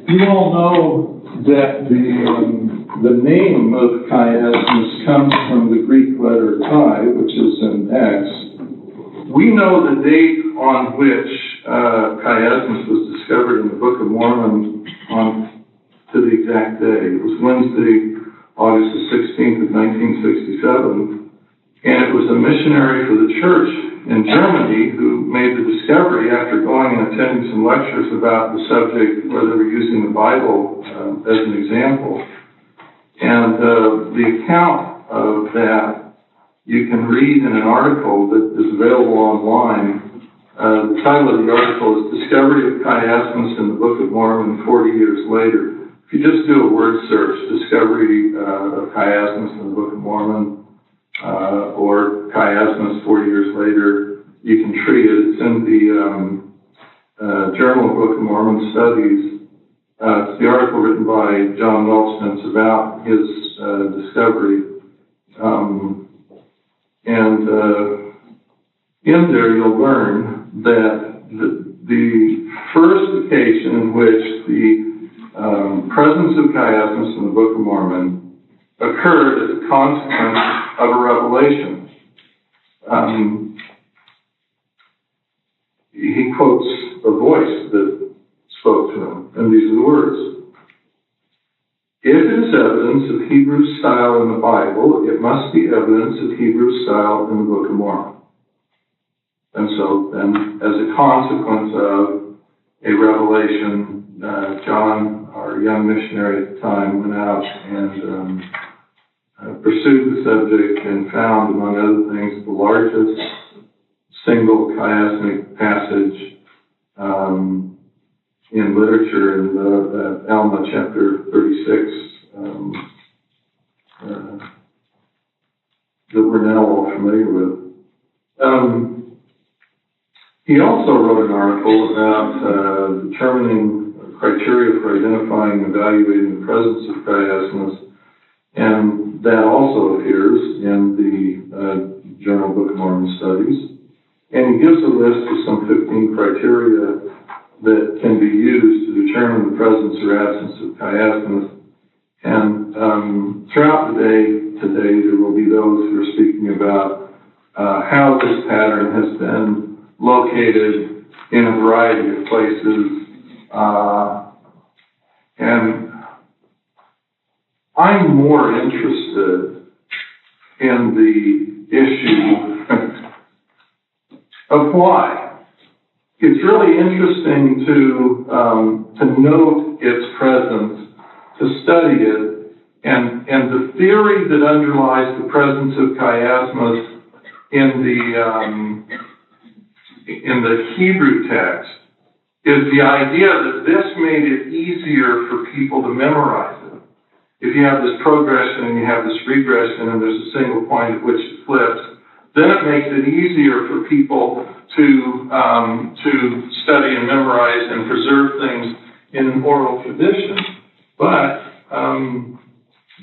You all know that the name of chiasmus comes from the Greek letter chi, which is an X. We know the date on which chiasmus was discovered in the Book of Mormon to the exact day. It was Wednesday, August the 16th of 1967, and it was a missionary for the church in Germany who made the discovery after going and attending some lectures about the subject where they were using the Bible as an example. And the account of that you can read in an article that is available online. The title of the article is Discovery of Chiasmus in the Book of Mormon 40 Years Later. If you just do a word search, Discovery of Chiasmus in the Book of Mormon, or Chiasmus 40 years later, you can treat it. It's in the Journal of Book of Mormon Studies. It's the article written by John Welch, and it's about his discovery. In there you'll learn that the first occasion in which the presence of chiasmus in the Book of Mormon occurred as a consequence of a revelation. He quotes a voice that spoke to him, and these are the words. If it is evidence of Hebrew style in the Bible, it must be evidence of Hebrew style in the Book of Mormon. And so then, as a consequence of a revelation, John, our young missionary at the time, went out and pursued the subject and found, among other things, the largest single chiasmic passage in literature in the Alma chapter 36 that we're now all familiar with. He also wrote an article about determining criteria for identifying and evaluating the presence of chiasmus, and that also appears in the Journal Book of Mormon Studies. And he gives a list of some 15 criteria that can be used to determine the presence or absence of chiasmus. And throughout the day today, there will be those who are speaking about how this pattern has been located in a variety of places. And I'm more interested in the issue of why. It's really interesting to note its presence, to study it, and the theory that underlies the presence of chiasmus in the Hebrew text is the idea that this made it easier for people to memorize it. If you have this progression and you have this regression and there's a single point at which it flips, then it makes it easier for people to study and memorize and preserve things in oral tradition. But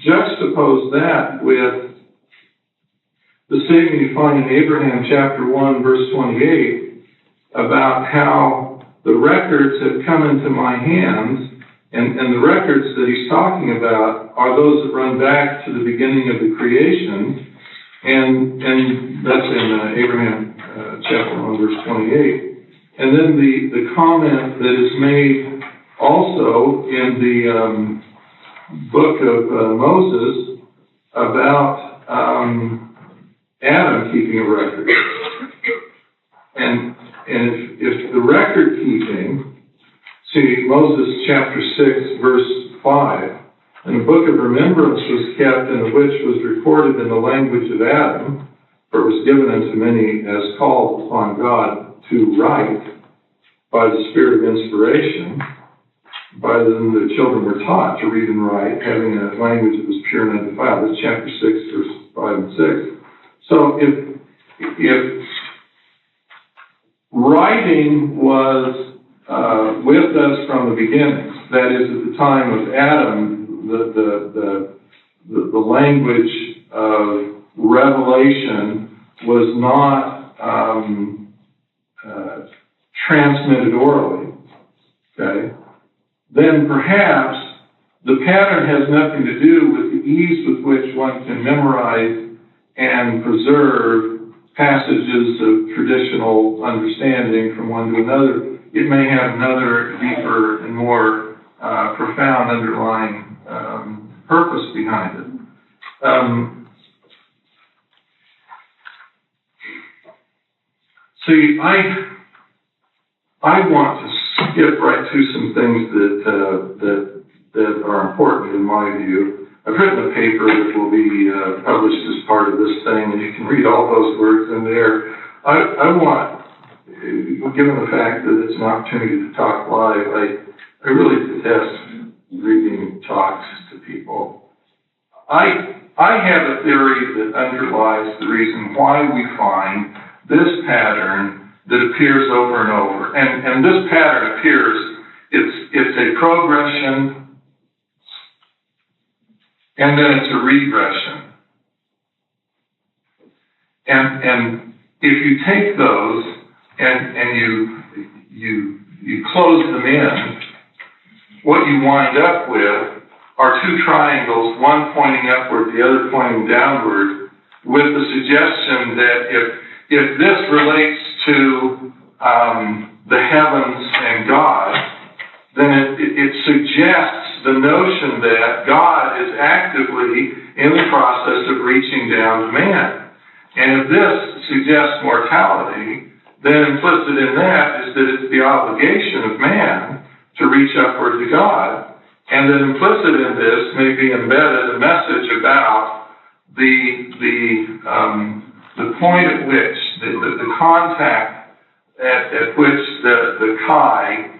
juxtapose that with the statement you find in Abraham chapter 1, verse 28, about how the records have come into my hands, and the records that he's talking about are those that run back to the beginning of the creation, and that's in Abraham chapter 1, verse 28. And then the comment that is made also in the book of Moses about Adam keeping a record. And if the record keeping, see Moses chapter 6, verse 5, and the book of remembrance was kept, and which was recorded in the language of Adam, for it was given unto many as called upon God to write by the spirit of inspiration. By them the children were taught to read and write, having a language that was pure and undefiled. That's chapter 6, verse 5 and 6. So if writing was with us from the beginning, that is, at the time of Adam, the language of revelation was not transmitted orally, okay? then perhaps the pattern has nothing to do with the ease with which one can memorize and preserve passages of traditional understanding from one to another. It may have another deeper and more profound underlying purpose behind it. See, I want to skip right to some things that are important in my view. I've written a paper that will be published as part of this thing, and you can read all those words in there. I want, given the fact that it's an opportunity to talk live, I really detest reading talks to people. I have a theory that underlies the reason why we find this pattern that appears over and over. And this pattern appears, it's a progression, and then it's a regression. And if you take those and you close them in, what you wind up with are two triangles, one pointing upward, the other pointing downward, with the suggestion that if this relates to the heavens and God, then it suggests the notion that God is actively in the process of reaching down to man. And if this suggests mortality, then implicit in that is that it's the obligation of man to reach upward to God. And that implicit in this may be embedded a message about the point at which, the contact at which the chi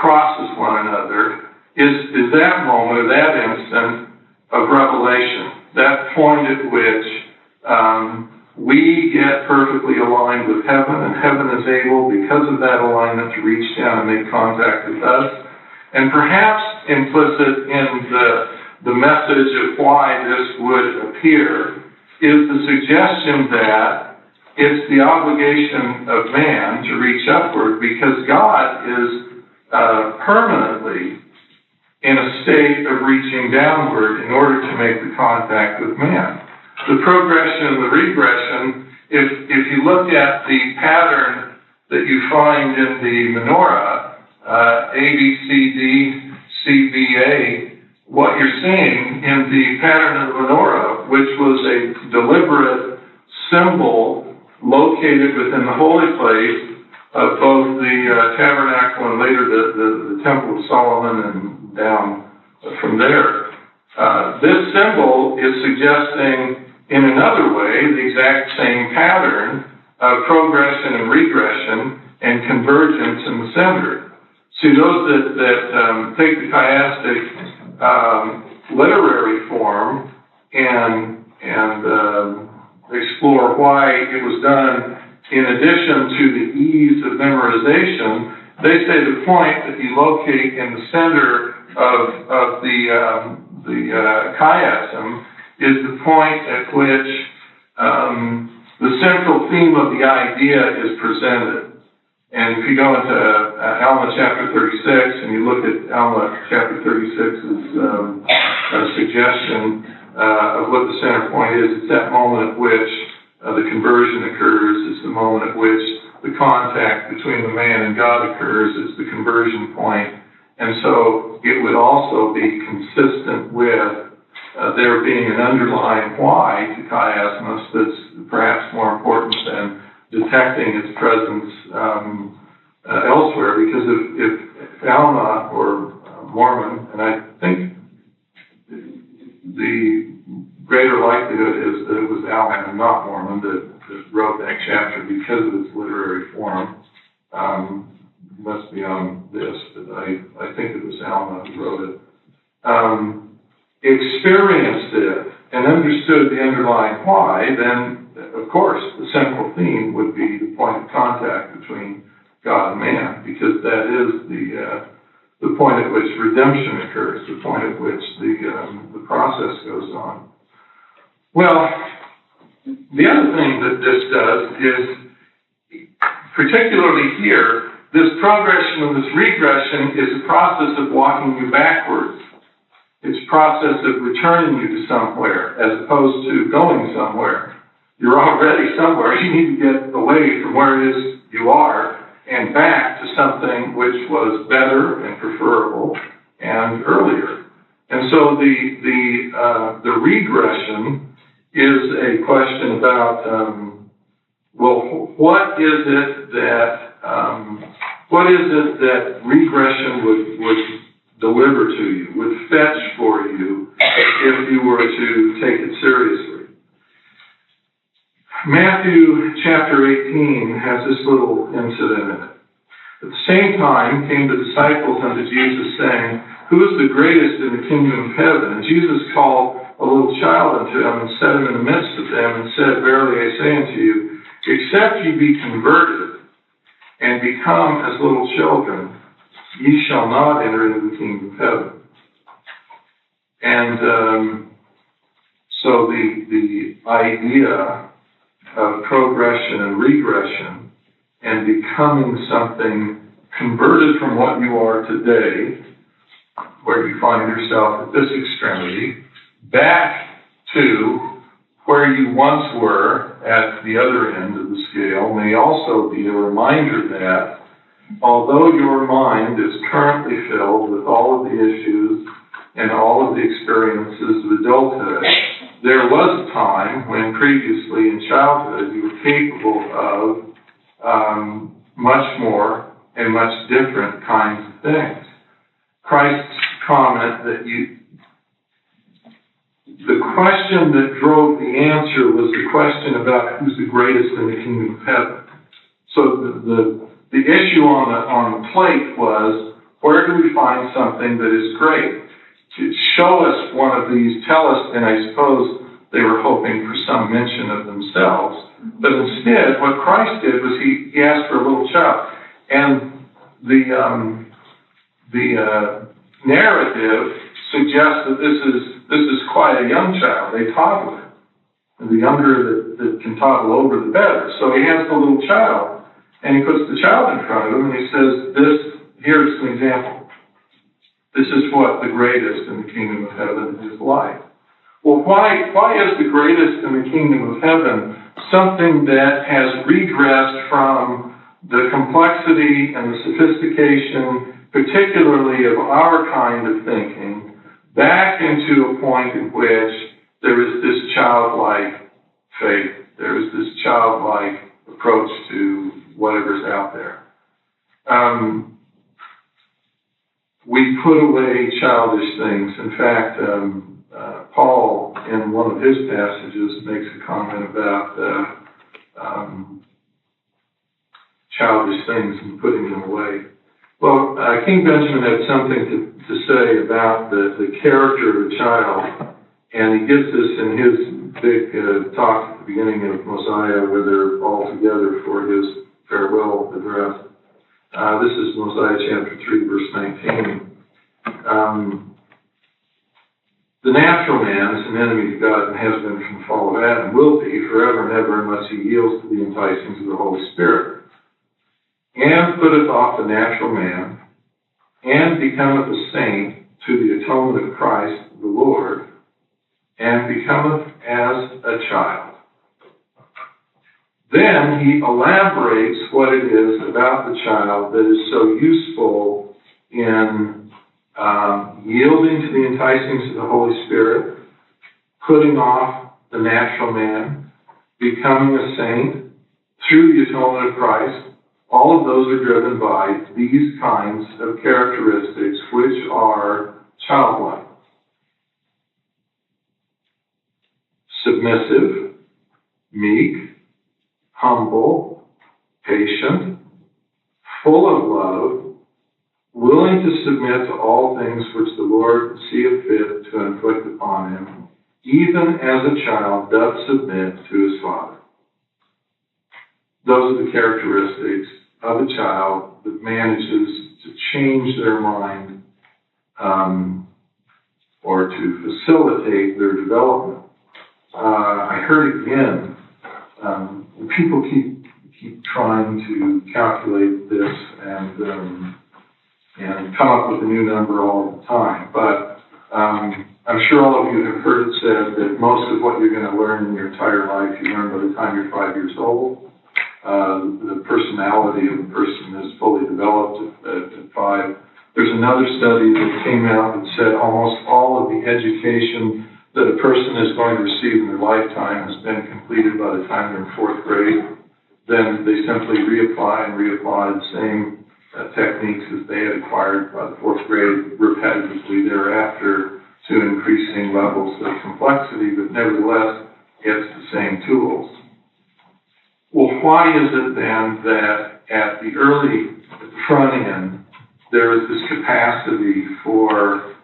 crosses one another is that moment, or that instant of revelation, that point at which we get perfectly aligned with heaven, and heaven is able, because of that alignment, to reach down and make contact with us. And perhaps implicit in the message of why this would appear is the suggestion that it's the obligation of man to reach upward, because God is permanently in a state of reaching downward in order to make the contact with man. The progression and the regression, if you look at the pattern that you find in the menorah, A, B, C, D, C, B, A, what you're seeing in the pattern of the menorah, which was a deliberate symbol located within the holy place of both the tabernacle and later the Temple of Solomon and down from there. This symbol is suggesting, in another way, the exact same pattern of progression and regression and convergence in the center. See, those that take the chiastic literary form and explore why it was done in addition to the ease of memorization, they say the point that you locate in the center of the chiasm is the point at which the central theme of the idea is presented. And if you go into Alma chapter 36 and you look at Alma chapter 36's suggestion of what the center point is, it's that moment at which the conversion occurs. It's the moment at which the contact between the man and God occurs. It's the conversion point. And so it would also be consistent with there being an underlying why to chiasmus that's perhaps more important than detecting its presence elsewhere. Because if Alma or Mormon, and I think the greater likelihood is that it was Alma and not Mormon that wrote that chapter because of its literary form. Must be on this, but I think it was Alma who wrote it. Experienced it and understood the underlying why, then, of course, the central theme would be the point of contact between God and man, because that is the point at which redemption occurs, the point at which the process goes on. Well, the other thing that this does is, particularly here, this progression and this regression is a process of walking you backwards. It's a process of returning you to somewhere as opposed to going somewhere. You're already somewhere. You need to get away from where it is you are and back to something which was better and preferable and earlier. And so the regression is a question about, well, what is it that regression would deliver to you, would fetch for you if you were to take it seriously? Matthew chapter 18 has this little incident in it. At the same time came the disciples unto Jesus, saying, Who is the greatest in the kingdom of heaven? And Jesus called a little child unto him and set him in the midst of them and said, Verily I say unto you, except ye be converted and become as little children, ye shall not enter into the kingdom of heaven. And so the idea of progression and regression and becoming something converted from what you are today, where you find yourself at this extremity, back to where you once were at the other end of the scale, may also be a reminder that although your mind is currently filled with all of the issues and all of the experiences of adulthood, there was a time when previously in childhood you were capable of much more and much different kinds of things. Christ's comment that the question that drove the answer was the question about who's the greatest in the kingdom of heaven. So the issue on the plate was, where do we find something that is great? To show us one of these, tell us, and I suppose they were hoping for some mention of themselves, but instead what Christ did was he asked for a little child. And the narrative suggests that this is quite a young child, a toddler. And the younger that can toddle over, the better. So he has the little child, and he puts the child in front of him, and he says, here's an example. This is what the greatest in the kingdom of heaven is like. Well, why is the greatest in the kingdom of heaven something that has regressed from the complexity and the sophistication, particularly of our kind of thinking, back into a point in which there is this childlike faith, there is this childlike approach to whatever's out there. We put away childish things. In fact, Paul, in one of his passages, makes a comment about childish things and putting them away. Well, King Benjamin had something to say about the character of a child, and he gives this in his big talk at the beginning of Mosiah, where they're all together for his farewell address. This is Mosiah chapter 3, verse 19. The natural man is an enemy to God and has been from the fall of Adam, will be forever and ever unless he yields to the enticings of the Holy Spirit, and putteth off the natural man, and becometh a saint to the atonement of Christ the Lord, and becometh as a child. Then he elaborates what it is about the child that is so useful in yielding to the enticings of the Holy Spirit, putting off the natural man, becoming a saint through the atonement of Christ. All of those are driven by these kinds of characteristics which are childlike. Submissive, meek, humble, patient, full of love, willing to submit to all things which the Lord seeth fit to inflict upon him, even as a child doth submit to his father. Those are the characteristics of a child that manages to change their mind or to facilitate their development. I heard again, people keep trying to calculate this and come up with a new number all the time. But I'm sure all of you have heard it said that most of what you're going to learn in your entire life, you learn by the time you're 5 years old. The personality of a person is fully developed at 5. There's another study that came out that said almost all of the education that a person is going to receive in their lifetime has been completed by the time they're in 4th grade. Then they simply reapply the same techniques as they had acquired by the 4th grade repetitively thereafter to increasing levels of complexity, but nevertheless, it's the same tools. Well, why is it then that at the front end, there is this capacity for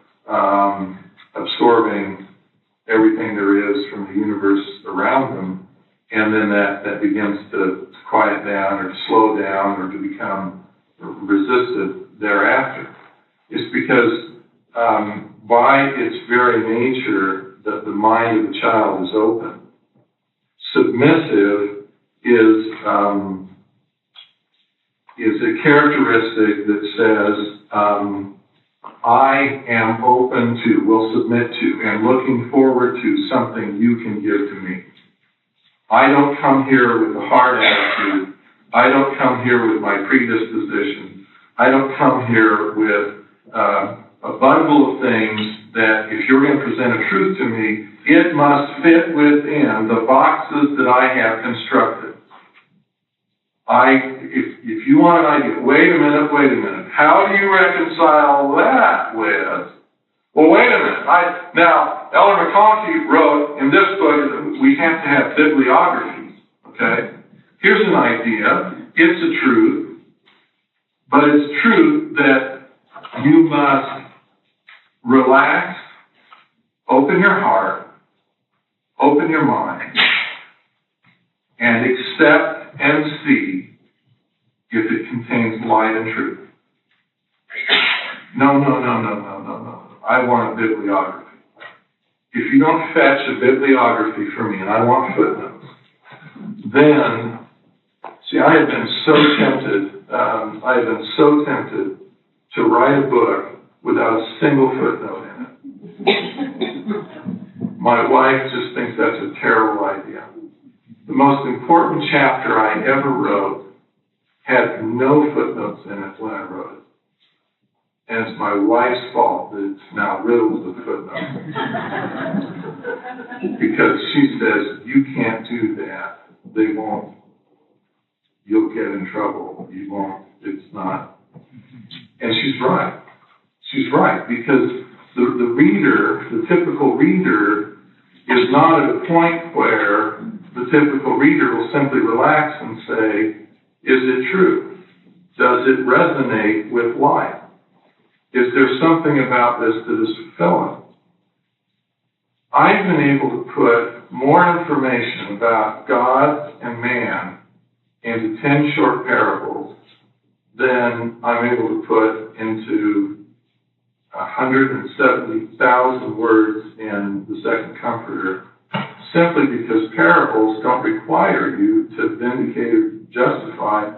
absorbing everything there is from the universe around them, and then that begins to quiet down or to slow down or to become resisted thereafter? It's because by its very nature, that the mind of the child is open. Submissive is a characteristic that says, I am open to, will submit to, and looking forward to something you can give to me. I don't come here with a hard attitude. I don't come here with my predisposition. I don't come here with a bundle of things that if you're going to present a truth to me, it must fit within the boxes that I have constructed. If you want an idea, wait a minute. How do you reconcile that with, well, wait a minute. Now, Elder McConkie wrote in this book, we have to have bibliographies, okay? Here's an idea. It's a truth, but it's truth that you must relax, open your heart, open your mind, and accept and see if it contains light and truth. No. I want a bibliography. If you don't fetch a bibliography for me, and I want footnotes, then, see, I have been so tempted to write a book without a single footnote in it. My wife just thinks that's a terrible idea. The most important chapter I ever wrote had no footnotes in it when I wrote it. And it's my wife's fault that it's now riddled with footnotes. Because she says, you can't do that. They won't. You'll get in trouble. You won't. It's not. And she's right. She's right, because the reader, the typical reader, is not at a point where the typical reader will simply relax and say, is it true? Does it resonate with life? Is there something about this that is fulfilling? I've been able to put more information about God and man into 10 short parables than I'm able to put into 170,000 words in the Second Comforter, simply because parables don't require you to vindicate or justify,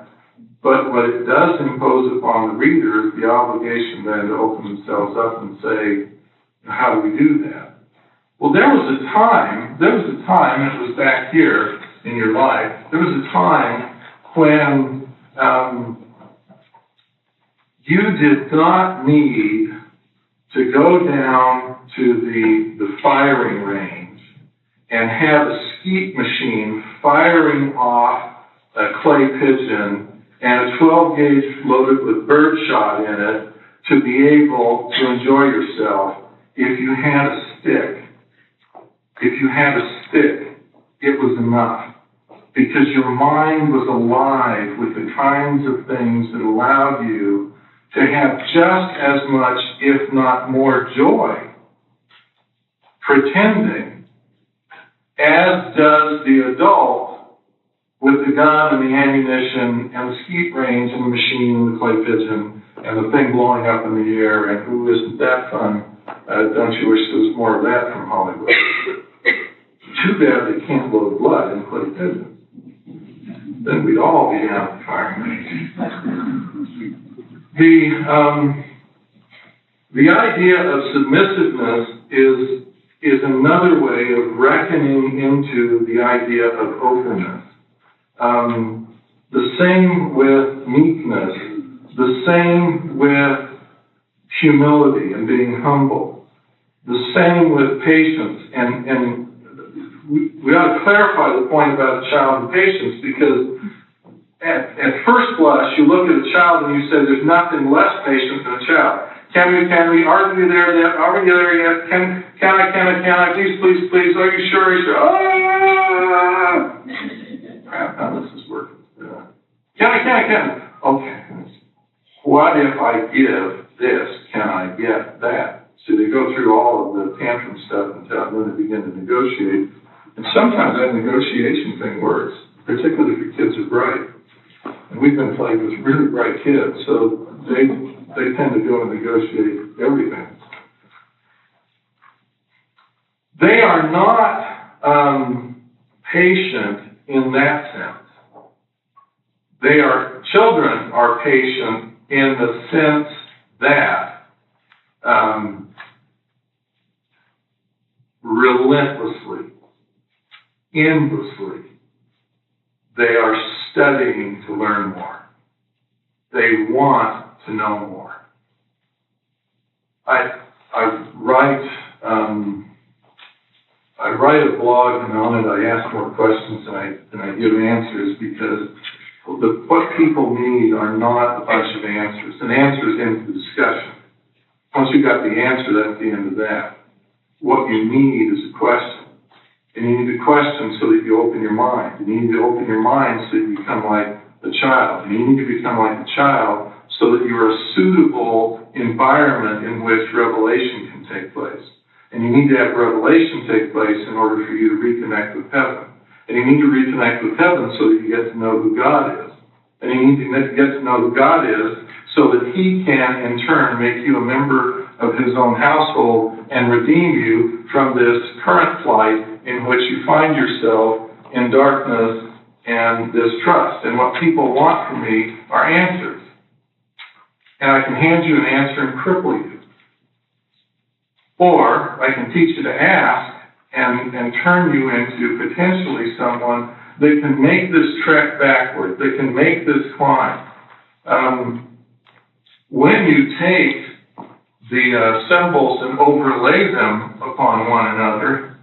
but what it does impose upon the reader is the obligation then to open themselves up and say, how do we do that? Well, there was a time, and it was back here in your life, there was a time when you did not need to go down to the firing range and have a skeet machine firing off a clay pigeon and a 12 gauge loaded with birdshot in it to be able to enjoy yourself. If you had a stick, it was enough, because your mind was alive with the kinds of things that allowed you to have just as much, if not more, joy pretending as does the adult with the gun and the ammunition and the skeet range and the machine and the clay pigeon and the thing blowing up in the air, and ooh, isn't that fun? Don't you wish there was more of that from Hollywood? Too bad they can't load blood in clay pigeons. then we'd all be amplifying. The idea of submissiveness is another way of reckoning into the idea of openness. The same with meekness, the same with humility and being humble, the same with patience. And we ought to clarify the point about a child and patience, because at first blush, you look at a child and you say there's nothing less patient than a child. Can we, are we there yet? Are we there yet? Can I, please, are you sure? Ah! Crap, how this is working. Can I? Okay. What if I give this? Can I get that? So they go through all of the tantrum stuff until then they begin to negotiate. And sometimes that negotiation thing works, particularly if your kids are bright. And we've been playing with really bright kids, so they tend to go and negotiate everything. They are not patient in that sense. Children are patient in the sense that relentlessly, endlessly, they are studying to learn more. They want to know more. I write a blog, and on it I ask more questions than I give answers, because what people need are not a bunch of answers. An answer is into the discussion. Once you got the answer, that's the end of that. What you need is a question. And you need a question so that you open your mind. And you need to open your mind so that you become like the child. And you need to become like the child so that you're a suitable environment in which revelation can take place. And you need to have revelation take place in order for you to reconnect with heaven. And you need to reconnect with heaven so that you get to know who God is. And you need to get to know who God is so that He can, in turn, make you a member of His own household and redeem you from this current plight in which you find yourself in darkness and distrust. And what people want from me are answers. And I can hand you an answer and cripple you. Or I can teach you to ask and turn you into potentially someone that can make this trek backward, that can make this climb. When you take the symbols and overlay them upon one another,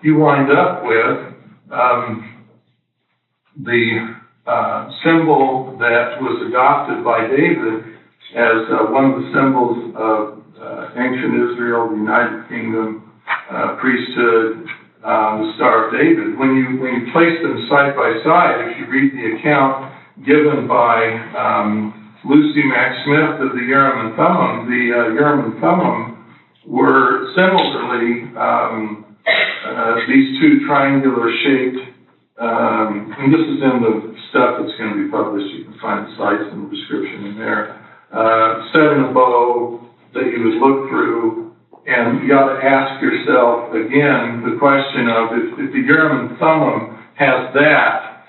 you wind up with the symbol that was adopted by David as one of the symbols of ancient Israel, the United Kingdom, priesthood, the Star of David. When you place them side by side, if you read the account given by Lucy Mack Smith of the Urim and Thummim, the Urim and Thummim were similarly these two triangular-shaped, and this is in the stuff that's going to be published. You can find the sites and the description in there. Set in a bow that you would look through, and you got to ask yourself again the question of if the Urim and Thummim has that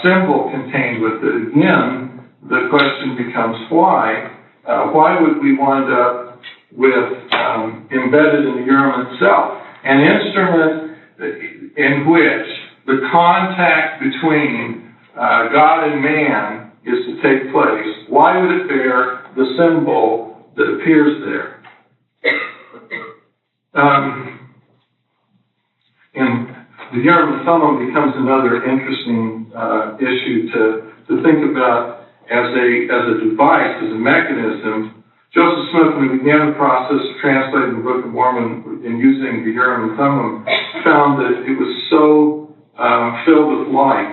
symbol contained with it, again, the question becomes why? Why would we wind up with embedded in the Urim itself an instrument in which the contact between God and man is to take place? Why would it bear the symbol that appears there? And the Urim and Thummim becomes another interesting issue to think about as a device, as a mechanism. Joseph Smith, when he began the process of translating the Book of Mormon and using the Urim and Thummim, found that it was so filled with light.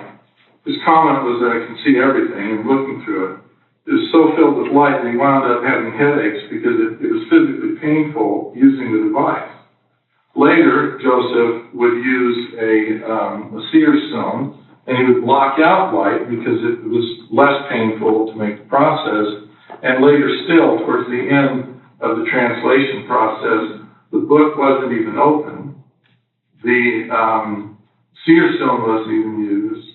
His comment was that I can see everything and looking through it. It was so filled with light that he wound up having headaches because it was physically painful using the device. Later, Joseph would use a seer stone, and he would block out light because it was less painful to make the process. And later still, towards the end of the translation process, the book wasn't even open. The seer stone wasn't even used.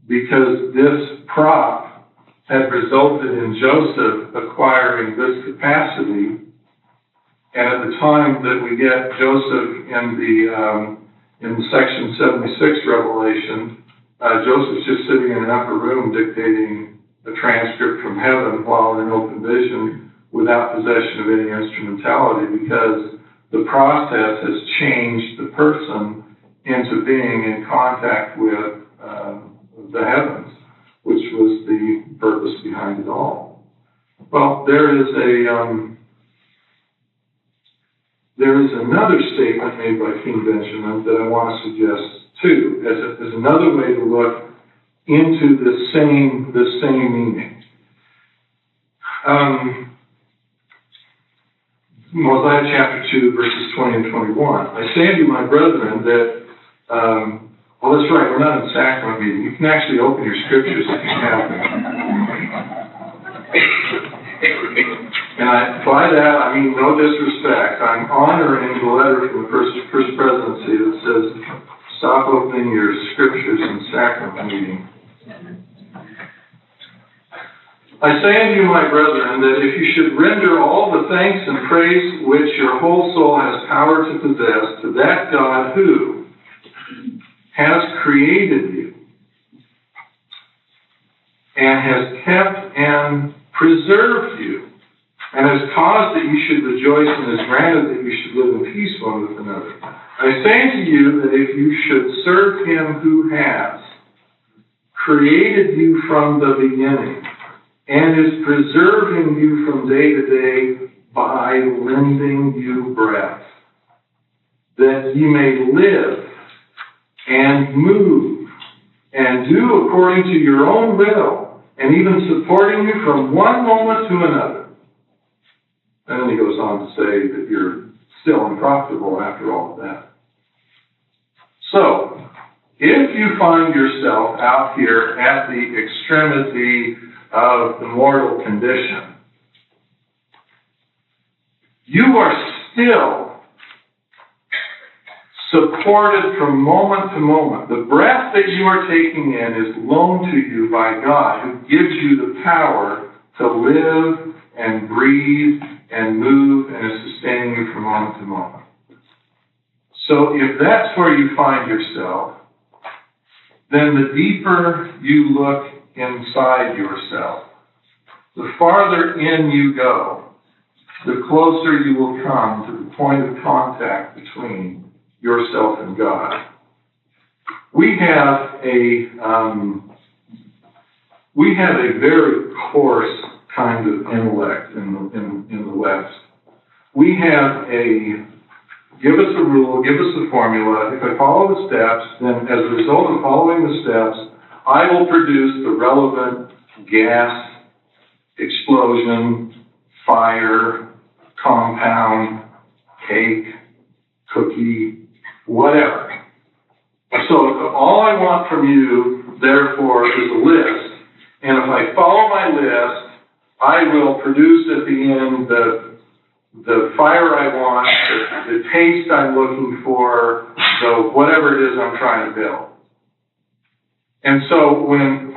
because this prop had resulted in Joseph acquiring this capacity. And at the time that we get Joseph in the section 76 revelation, Joseph's just sitting in an upper room dictating a transcript from heaven while in open vision without possession of any instrumentality, because the process has changed the person into being in contact with the heavens, which was the purpose behind it all. Well, there is another statement made by King Benjamin that I want to suggest too, as another way to look into this same meaning. Mosiah chapter 2, verses 20 and 21. I say unto you, my brethren, that, well, that's right, we're not in sacrament meeting. You can actually open your scriptures if you have them. And by that, I mean no disrespect. I'm honoring the letter from the first presidency that says, stop opening your scriptures in sacrament meeting. I say unto you, my brethren, that if you should render all the thanks and praise which your whole soul has power to possess to that God who has created you and has kept and preserved you and has caused that you should rejoice and has granted that you should live in peace one with another. I say to you that if you should serve him who has created you from the beginning and is preserving you from day to day by lending you breath, that ye may live and move and do according to your own will, and even supporting you from one moment to another. And then he goes on to say that you're still unprofitable after all of that. So, if you find yourself out here at the extremity of the mortal condition, you are still supported from moment to moment. The breath that you are taking in is loaned to you by God, who gives you the power to live and breathe and move and is sustaining you from moment to moment. So if that's where you find yourself, then the deeper you look inside yourself, the farther in you go, the closer you will come to the point of contact between yourself and God. We have a very coarse kind of intellect in the West. We have give us a rule, give us a formula. If I follow the steps, then as a result of following the steps, I will produce the relevant gas, explosion, fire, compound, cake, cookie, whatever. So all I want from you, therefore, is a list. And if I follow my list, I will produce at the end the fire I want, the taste I'm looking for, so whatever it is I'm trying to build. And so when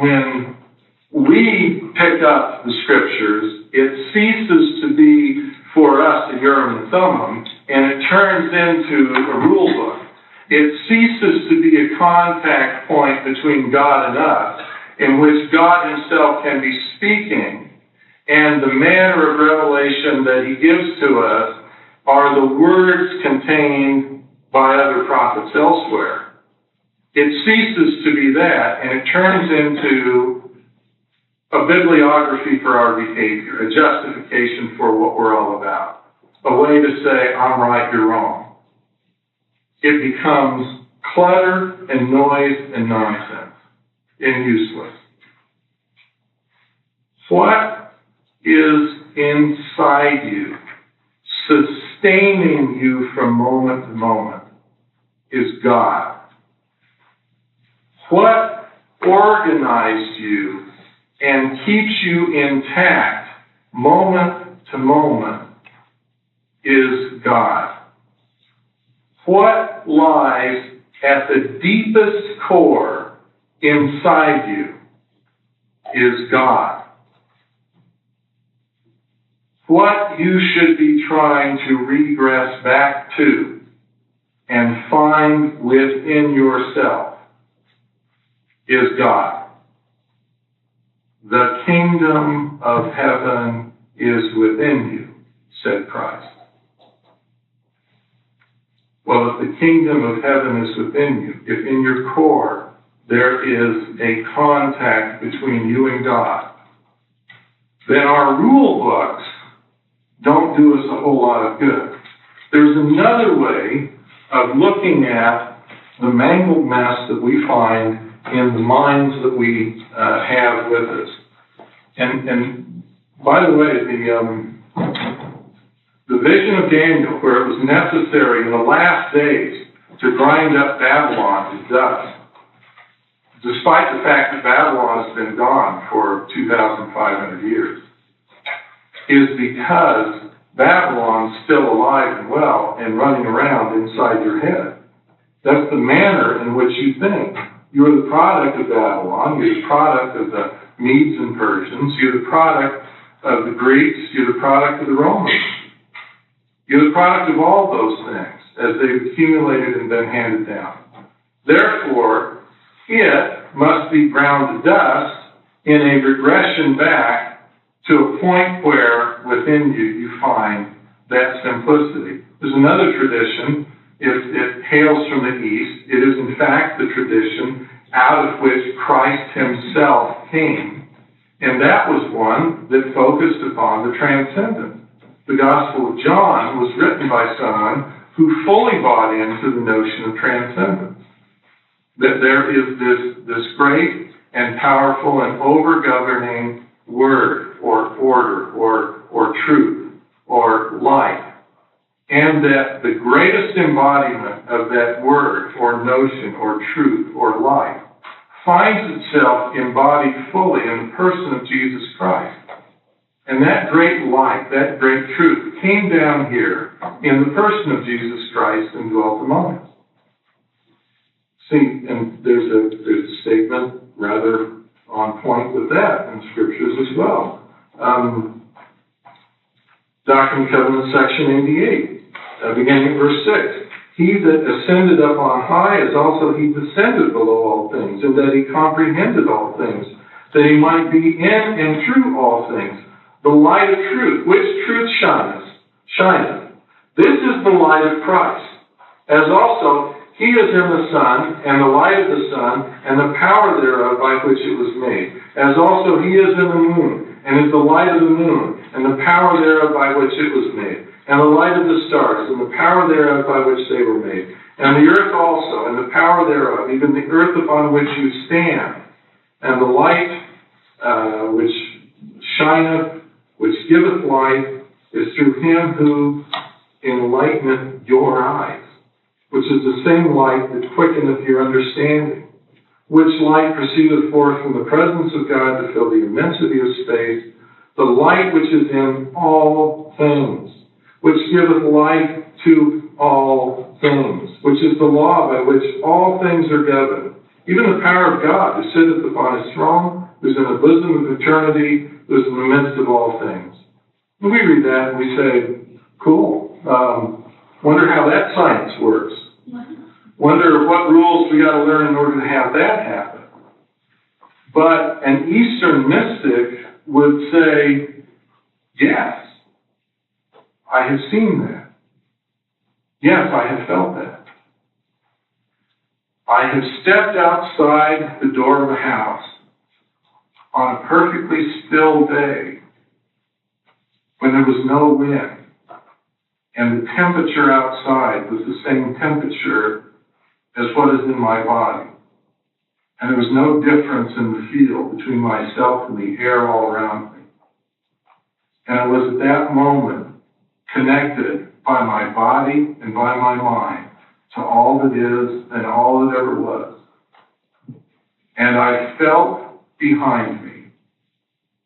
we pick up the scriptures, it ceases to be for us a Urim and Thummim, and it turns into a rule book. It ceases to be a contact point between God and us, in which God himself can be speaking, and the manner of revelation that he gives to us are the words contained by other prophets elsewhere. It ceases to be that, and it turns into a bibliography for our behavior, a justification for what we're all about, a way to say, I'm right, you're wrong. It becomes clutter and noise and nonsense and useless. What is inside you, sustaining you from moment to moment, is God. What organized you and keeps you intact moment to moment is God. What lies at the deepest core inside you is God. What you should be trying to regress back to and find within yourself is God. The kingdom of heaven is within you, said Christ. Well, if the kingdom of heaven is within you, if in your core there is a contact between you and God, then our rule books don't do us a whole lot of good. There's another way of looking at the mangled mess that we find in the minds that we have with us. And by the way, the vision of Daniel, where it was necessary in the last days to grind up Babylon to dust, despite the fact that Babylon has been gone for 2,500 years, is because Babylon's still alive and well and running around inside your head. That's the manner in which you think. You're the product of Babylon. You're the product of the Medes and Persians. You're the product of the Greeks. You're the product of the Romans. You're the product of all those things as they've accumulated and been handed down. Therefore, it must be ground to dust in a regression back to a point where within you find that simplicity. There's another tradition. It hails from the East. It is in fact the tradition out of which Christ himself came. And that was one that focused upon the transcendent. The Gospel of John was written by someone who fully bought into the notion of transcendence. That there is this great and powerful and over-governing word or order or truth or light. And that the greatest embodiment of that word or notion or truth or light finds itself embodied fully in the person of Jesus Christ. And that great light, that great truth, came down here in the person of Jesus Christ and dwelt among us. See, and there's a statement rather on point with that in scriptures as well. Doctrine and Covenants, section 88, beginning at verse 6. He that ascended up on high is also he descended below all things, and that he comprehended all things, that he might be in and through all things. The light of truth, which truth shineth. This is the light of Christ, as also he is in the sun, and the light of the sun, and the power thereof by which it was made, as also he is in the moon, and is the light of the moon, and the power thereof by which it was made, and the light of the stars, and the power thereof by which they were made, and the earth also, and the power thereof, even the earth upon which you stand, and the light which shineth, which giveth light, is through him who enlighteneth your eyes, which is the same light that quickeneth your understanding, which light proceedeth forth from the presence of God to fill the immensity of space, the light which is in all things, which giveth life to all things, which is the law by which all things are governed, even the power of God who sitteth upon his throne, who's in the bosom of eternity, who's in the midst of all things. And we read that and we say, cool. Wonder how that science works. Wonder what rules we got to learn in order to have that happen. But an Eastern mystic would say, yes, I have seen that. Yes, I have felt that. I have stepped outside the door of a house on a perfectly still day when there was no wind, and the temperature outside was the same temperature as what is in my body. And there was no difference in the feel between myself and the air all around me. And it was at that moment connected by my body and by my mind to all that is and all that ever was. And I felt behind me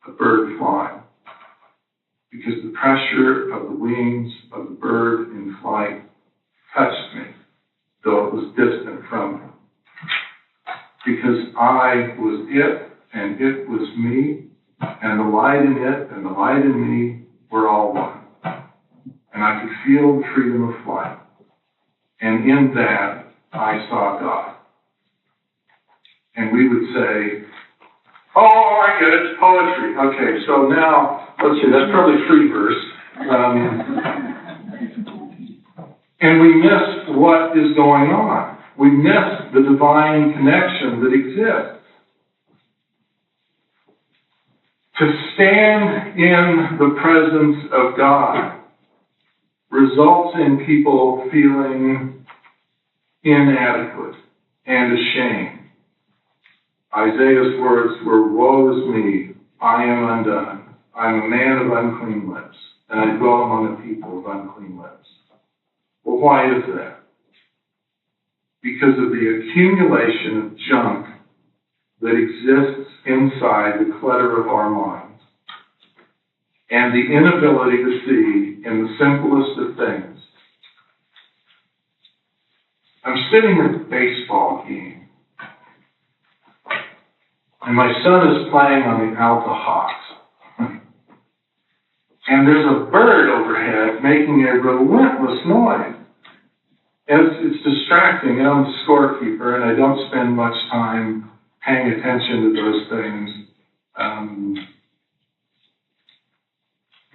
a bird flying, because the pressure of the wings of the bird in flight touched me, though it was distant from me. Because I was it, and it was me, and the light in it and the light in me were all one. And I could feel the freedom of flight. And in that, I saw God. And we would say, oh, I get it, it's poetry. Okay, so now, let's see, that's probably free verse. And we miss what is going on. We miss the divine connection that exists. To stand in the presence of God results in people feeling inadequate and ashamed. Isaiah's words were, woe is me, I am undone. I'm a man of unclean lips, and I dwell among a people of unclean lips. Well, why is that? Because of the accumulation of junk that exists inside the clutter of our minds, and the inability to see in the simplest of things. I'm sitting at a baseball game, and my son is playing on the Alta Hawks. And there's a bird overhead making a relentless noise. And it's distracting, and I'm the scorekeeper, and I don't spend much time paying attention to those things.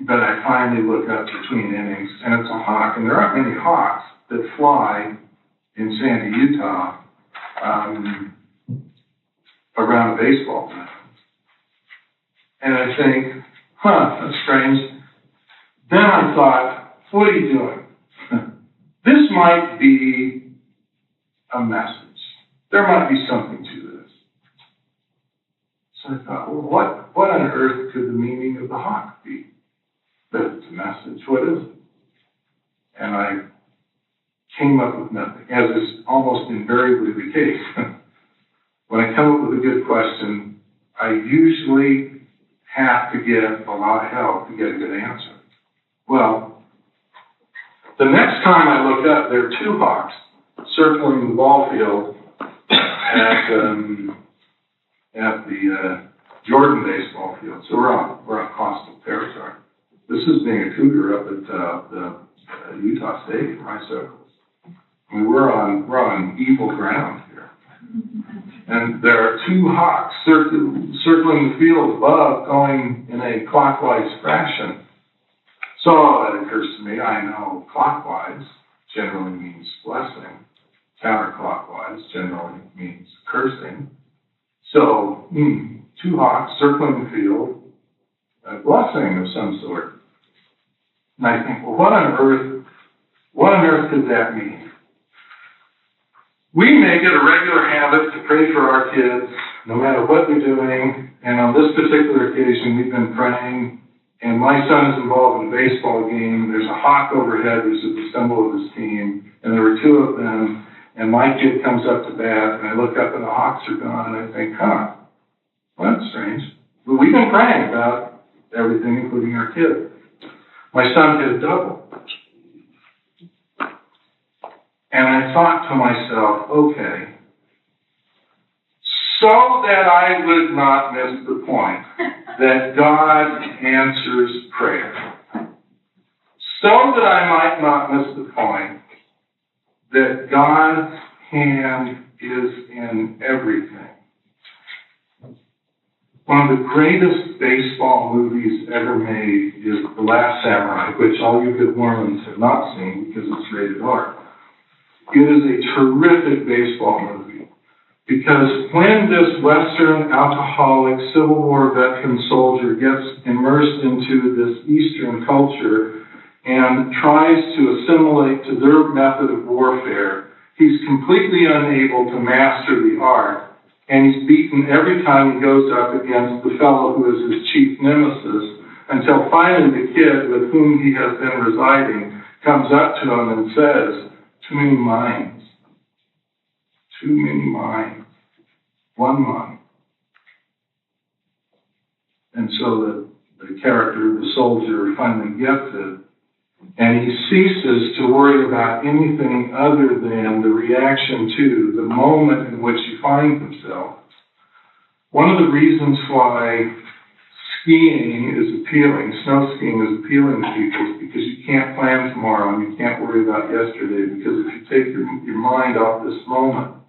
But I finally look up between innings, and it's a hawk, and there aren't many hawks that fly in Sandy, Utah, around a baseball diamond. And I think, that's strange. Then I thought, what are you doing? This might be a message. There might be something to this. So I thought, well, what on earth could the meaning of the hawk be? But it's a message. What is it? And I came up with nothing, as is almost invariably the case. When I come up with a good question, I usually have to get a lot of help to get a good answer. Well, the next time I look up, there are two hawks circling the ball field at the Jordan baseball field. So we're on coastal territory. This is being a cougar up at the Utah Stadium, right circles. I mean, we're on evil ground here. And there are two hawks circling the field above, going in a clockwise fashion. So that occurs to me, I know clockwise generally means blessing. Counterclockwise generally means cursing. So, two hawks circling the field, a blessing of some sort. And I think, well, what on earth does that mean? We make it a regular habit to pray for our kids, no matter what they're doing. And on this particular occasion, we've been praying. And my son is involved in a baseball game. There's a hawk overhead, which is the symbol of his team. And there were two of them. And my kid comes up to bat, and I look up, and the hawks are gone. And I think, well, that's strange. But we've been praying about everything, including our kid. My son hit a double. And I thought to myself, okay, so that I would not miss the point that God answers prayer, so that I might not miss the point that God's hand is in everything. One of the greatest baseball movies ever made is The Last Samurai, which all you good Mormons have not seen because it's rated R. It is a terrific baseball movie. Because when this Western alcoholic Civil War veteran soldier gets immersed into this Eastern culture and tries to assimilate to their method of warfare, he's completely unable to master the art, and he's beaten every time he goes up against the fellow who is his chief nemesis, until finally the kid with whom he has been residing comes up to him and says, "Too many minds. Too many minds. One mind." And so the character, the soldier, finally gets it, and he ceases to worry about anything other than the reaction to the moment in which he finds himself. One of the reasons why skiing is appealing, snow skiing is appealing to people, is because you can't plan tomorrow and you can't worry about yesterday, because if you take your mind off this moment,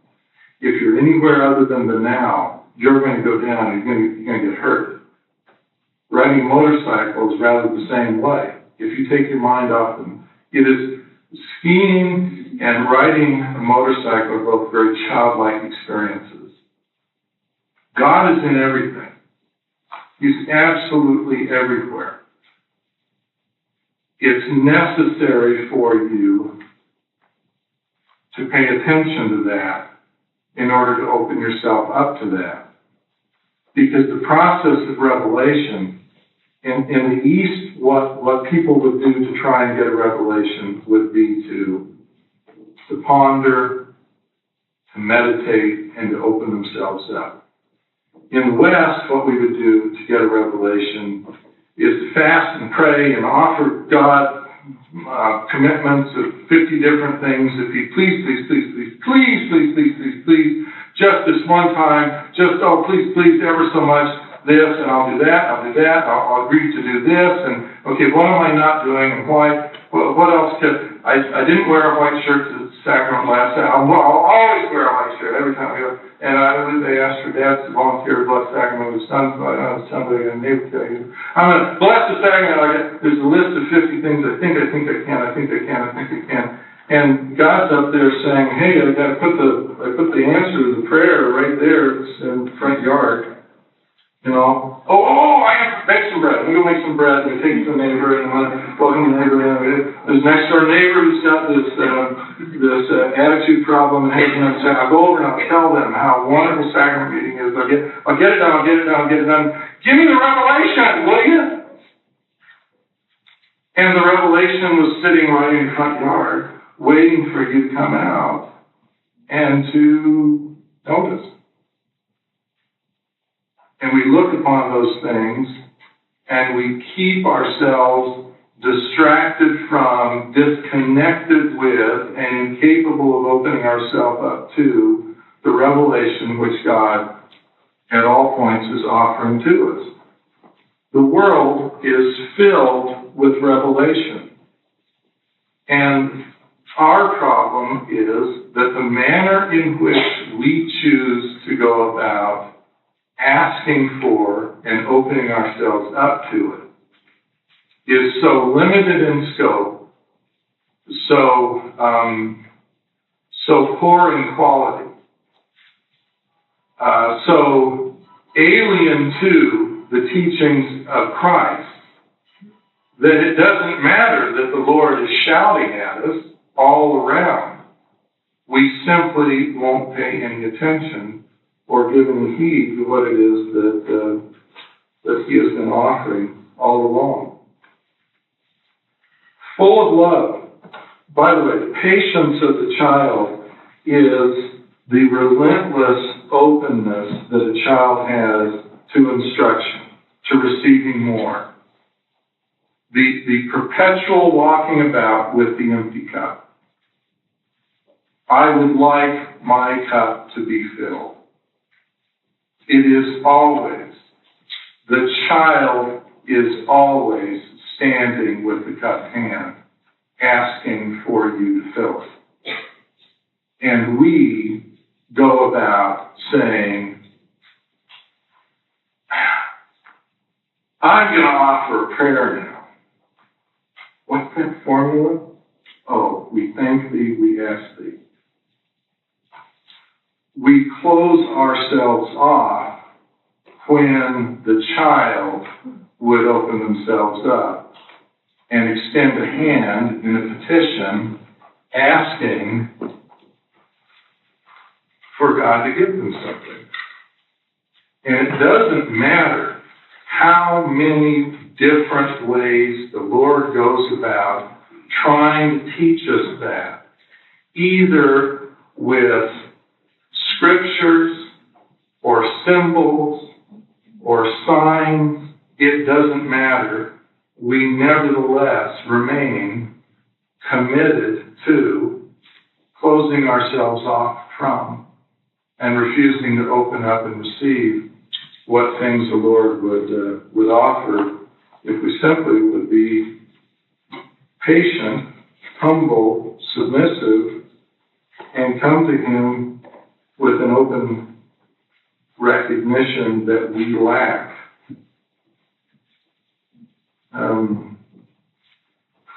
if you're anywhere other than the now, you're going to go down, you're going to get hurt. Riding a motorcycle is rather the same way. If you take your mind off them, it is skiing and riding a motorcycle are both very childlike experiences. God is in everything. He's absolutely everywhere. It's necessary for you to pay attention to that in order to open yourself up to that. Because the process of revelation, in the East, what people would do to try and get a revelation would be to ponder, to meditate, and to open themselves up. In the West, what we would do to get a revelation is to fast and pray and offer God commitments of 50 different things. If He please, just this one time, just, please, ever so much, this, and I'll do that, I'll agree to do this, and, okay, what am I not doing, and why, what else could, I didn't wear a white shirt to the sacrament last time, I'll always wear a white shirt every time I go, and they asked for dads to volunteer to bless the sacrament with somebody, and they would tell you, I'm going to bless the sacrament, there's a list of 50 things I think I can, and God's up there saying, hey, I put the answer to the prayer right there, it's in the front yard. You know, I have to make some bread. I'm going to make some bread. I'm going to take it to the neighbor, and I'm going to welcome the neighbor. There's next door neighbor who's got this attitude problem, and I'll go over and I'll tell them how wonderful sacrament meeting is. I'll get it done. Give me the revelation, will you? And the revelation was sitting right in the front yard, waiting for you to come out and to notice. And we look upon those things, and we keep ourselves distracted from, disconnected with, and incapable of opening ourselves up to the revelation which God, at all points, is offering to us. The world is filled with revelation. And our problem is that the manner in which we choose to go about asking for and opening ourselves up to it is so limited in scope, so poor in quality, so alien to the teachings of Christ, that it doesn't matter that the Lord is shouting at us all around. We simply won't pay any attention or give any heed to what it is that He has been offering all along. Full of love. By the way, the patience of the child is the relentless openness that a child has to instruction, to receiving more. The perpetual walking about with the empty cup. I would like my cup to be filled. It is always, the child is always standing with the cupped hand, asking for you to fill it. And we go about saying, I'm going to offer a prayer now. What's that formula? Oh, we thank thee, we ask thee. We close ourselves off when the child would open themselves up and extend a hand in a petition asking for God to give them something. And it doesn't matter how many different ways the Lord goes about trying to teach us that, either with scriptures or symbols or signs, it doesn't matter. We nevertheless remain committed to closing ourselves off from and refusing to open up and receive what things the Lord would offer if we simply would be patient, humble, submissive, and come to Him with an open recognition that we lack.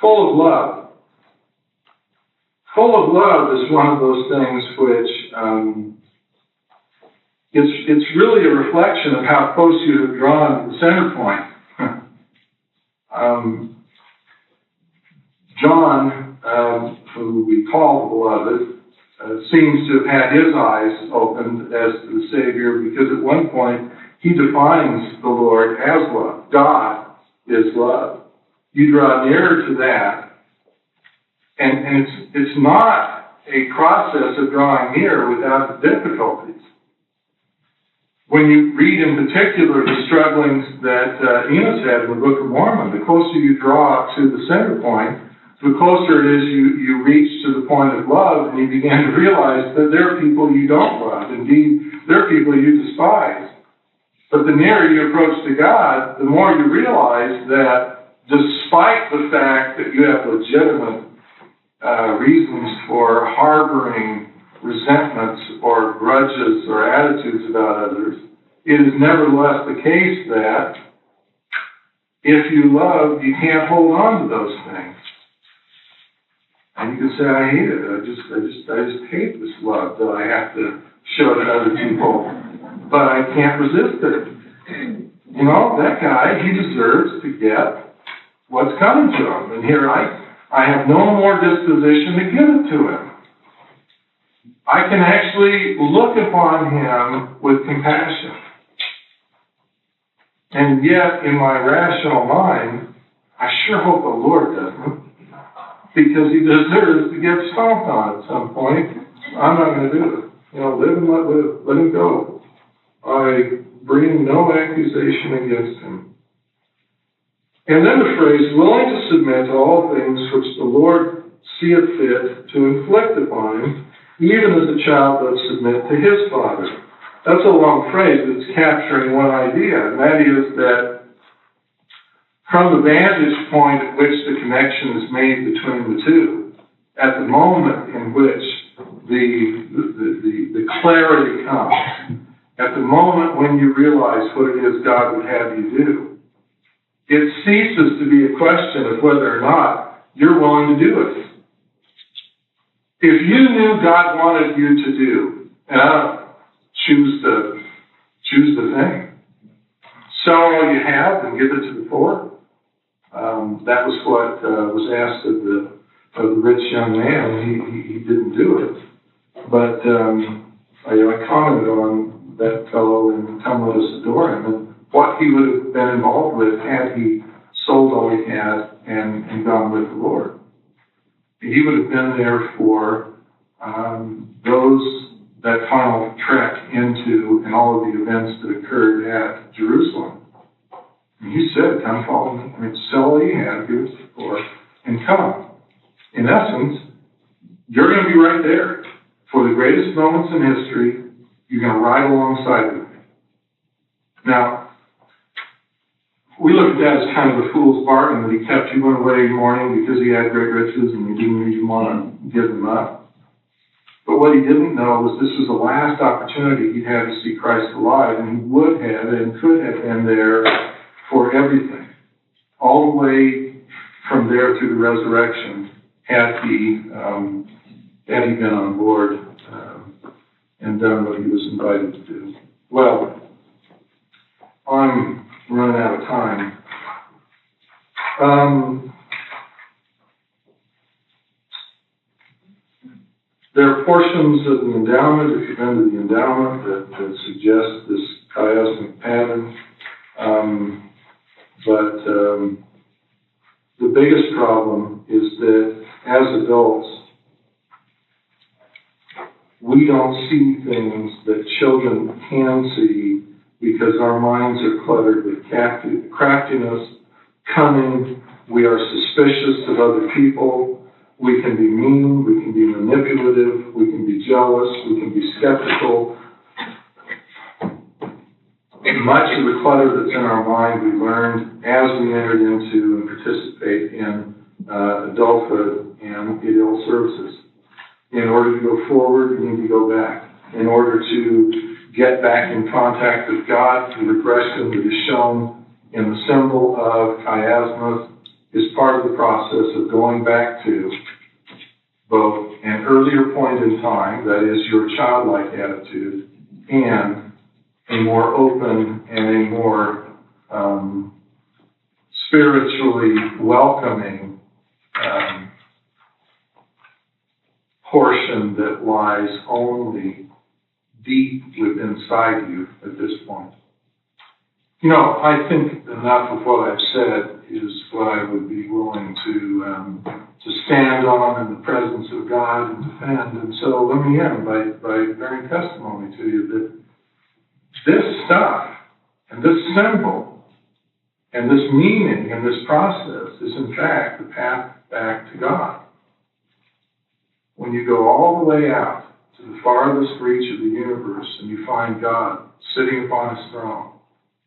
Full of love. Full of love is one of those things which it's really a reflection of how close you have drawn to the center point. John, who we call the Beloved, seems to have had his eyes opened as to the Savior, because at one point he defines the Lord as love. God is love. You draw nearer to that, and it's not a process of drawing near without difficulties. When you read in particular the strugglings that Enos had in the Book of Mormon, the closer you draw to the center point, the closer it is you reach to the point of love, and you begin to realize that there are people you don't love. Indeed, there are people you despise. But the nearer you approach to God, the more you realize that despite the fact that you have legitimate reasons for harboring resentments or grudges or attitudes about others, it is nevertheless the case that if you love, you can't hold on to those things. And you can say, I hate it. I just hate this love that I have to show to other people, but I can't resist it. You know, that guy, he deserves to get what's coming to him. And here I have no more disposition to give it to him. I can actually look upon him with compassion. And yet, in my rational mind, I sure hope the Lord doesn't, because he deserves to get stomped on at some point. I'm not going to do it. You know, live and let live. Let him go. I bring no accusation against him. And then the phrase, willing to submit to all things which the Lord seeth fit to inflict upon him, even as a child does submit to his father. That's a long phrase that's capturing one idea, and that is that from the vantage point at which the connection is made between the two, at the moment in which the clarity comes, at the moment when you realize what it is God would have you do, it ceases to be a question of whether or not you're willing to do it. If you knew God wanted you to do, and I don't choose the thing, sell all you have and give it to the poor. That was what was asked of the rich young man. He didn't do it, but I commented on that fellow and come let us adore him, and what he would have been involved with had he sold all he had and gone with the Lord. He would have been there for that final trek into and all of the events that occurred at Jerusalem. And he said, come follow me. I mean, sell all you have, give it to the poor, and come. In essence, you're going to be right there. For the greatest moments in history, you're going to ride alongside with me. Now, we look at that as kind of a fool's bargain, that he kept you away mourning because he had great riches and you didn't even want to give them up. But what he didn't know was this was the last opportunity he'd had to see Christ alive, and he would have and could have been there for everything, all the way from there to the resurrection, had he been on board and done what he was invited to do. Well, I'm running out of time. There are portions of the endowment, if you've been to the endowment, that suggest this chiasmic pattern. But the biggest problem is that as adults, we don't see things that children can see because our minds are cluttered with craftiness, cunning. We are suspicious of other people. We can be mean, we can be manipulative, we can be jealous, we can be skeptical. much of the clutter that's in our mind we learned as we entered into and participate in adulthood and ideal services. In order to go forward, you need to go back. In order to get back in contact with God, the regression that is shown in the symbol of chiasmus is part of the process of going back to both an earlier point in time, that is your childlike attitude, and a more open and a more spiritually welcoming portion that lies only deep within inside you at this point. You know, I think enough of what I've said is what I would be willing to stand on in the presence of God and defend. And so let me end by bearing testimony to you that this stuff and this symbol and this meaning and this process is in fact the path back to God. When you go all the way out to the farthest reach of the universe and you find God sitting upon his throne,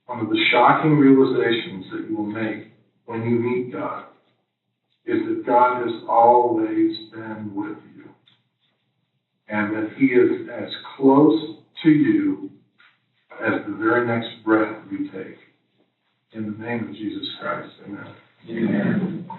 one of the shocking realizations that you will make when you meet God is that God has always been with you and that he is as close to you as the very next breath you take. In the name of Jesus Christ, amen. Amen.